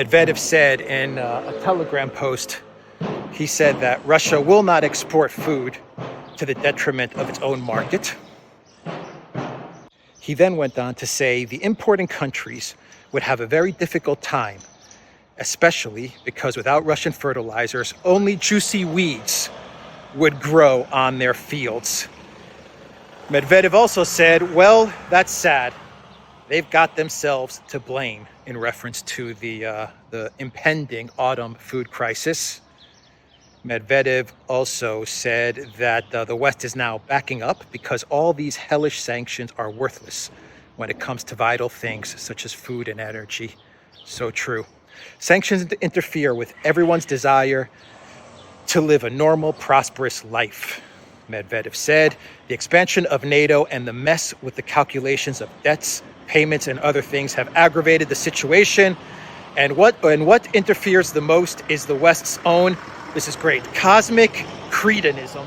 Medvedev said in a Telegram post, he said that Russia will not export food to the detriment of its own market. He then went on to say the importing countries would have a very difficult time, especially because without Russian fertilizers, only juicy weeds would grow on their fields. Medvedev also said, well, that's sad. They've got themselves to blame in reference to the impending autumn food crisis. Medvedev also said that the West is now backing up because all these hellish sanctions are worthless when it comes to vital things such as food and energy. So true. Sanctions interfere with everyone's desire to live a normal, prosperous life. Medvedev said the expansion of NATO and the mess with the calculations of debts, payments, and other things have aggravated the situation. And what interferes the most is the West's own, this is great, cosmic cretinism.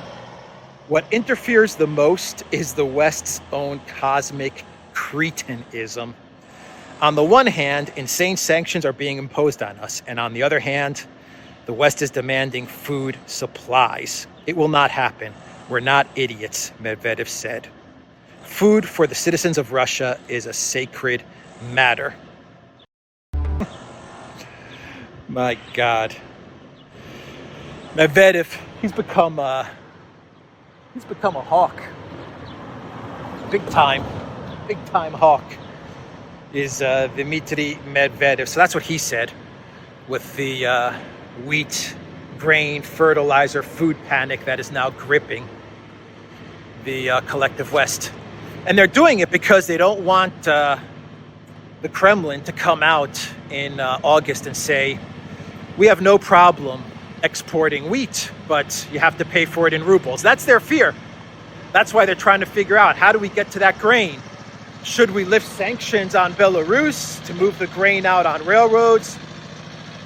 What interferes the most is the West's own cosmic cretinism. On the one hand, insane sanctions are being imposed on us. And on the other hand, the West is demanding food supplies. It will not happen. We're not idiots, Medvedev said. Food for the citizens of Russia is a sacred matter. My God. Medvedev, he's become a hawk. Big time hawk is Dmitry Medvedev. So that's what he said with the wheat, grain, fertilizer, food panic that is now gripping the collective West. And they're doing it because they don't want the Kremlin to come out in August and say, we have no problem exporting wheat, but you have to pay for it in rubles. That's their fear. That's why they're trying to figure out, how do we get to that grain? Should we lift sanctions on Belarus to move the grain out on railroads?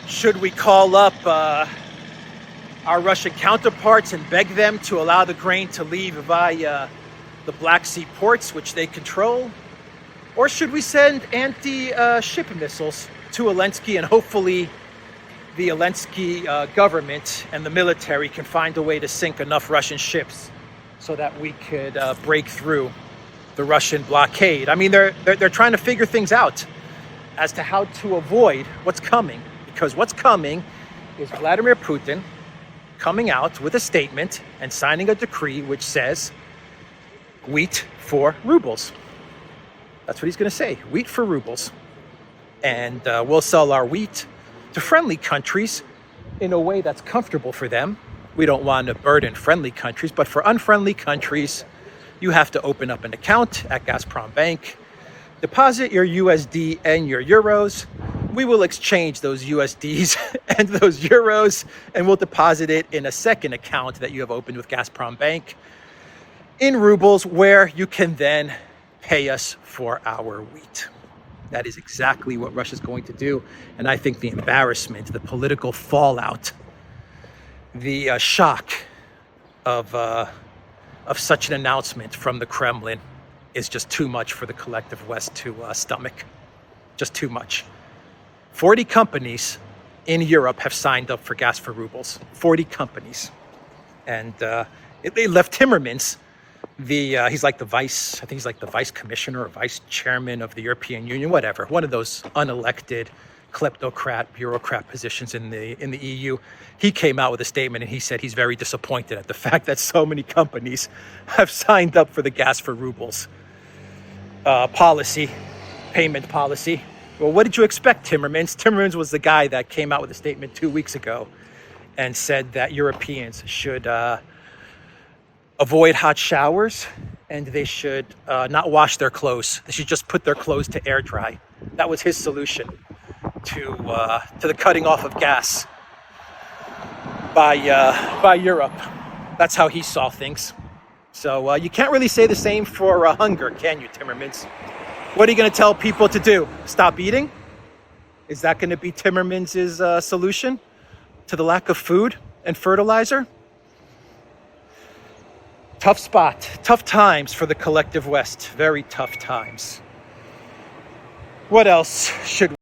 Should we call up our Russian counterparts and beg them to allow the grain to leave via the Black Sea ports, which they control? Or should we send anti-ship missiles to Zelensky, and hopefully the Zelensky government and the military can find a way to sink enough Russian ships so that we could break through the Russian blockade? I mean, they're trying to figure things out as to how to avoid what's coming, because what's coming is Vladimir Putin coming out with a statement and signing a decree which says wheat for rubles. That's what he's going to say, wheat for rubles. And we'll sell our wheat to friendly countries in a way that's comfortable for them. We don't want to burden friendly countries, but for unfriendly countries, you have to open up an account at Gazprom Bank, deposit your USD and your euros. We will exchange those USDs and those euros, and we'll deposit it in a second account that you have opened with Gazprom Bank in rubles, where you can then pay us for our wheat. That is exactly what Russia's going to do. And I think the embarrassment, the political fallout, the shock of such an announcement from the Kremlin is just too much for the collective West to stomach. Just too much. 40 companies in Europe have signed up for gas for rubles. 40 companies. And they left Timmermans, he's like the vice commissioner or vice chairman of the European Union, whatever, one of those unelected kleptocrat, bureaucrat positions in the EU. He came out with a statement and he said he's very disappointed at the fact that so many companies have signed up for the gas for rubles payment policy. Well, what did you expect, Timmermans? Timmermans was the guy that came out with a statement 2 weeks ago and said that Europeans should avoid hot showers, and they should not wash their clothes. They should just put their clothes to air dry. That was his solution to the cutting off of gas by Europe. That's how he saw things. So you can't really say the same for hunger, can you, Timmermans? What are you going to tell people to do? Stop eating? Is that going to be Timmermans' solution to the lack of food and fertilizer? Tough spot, tough times for the collective West. Very tough times. What else should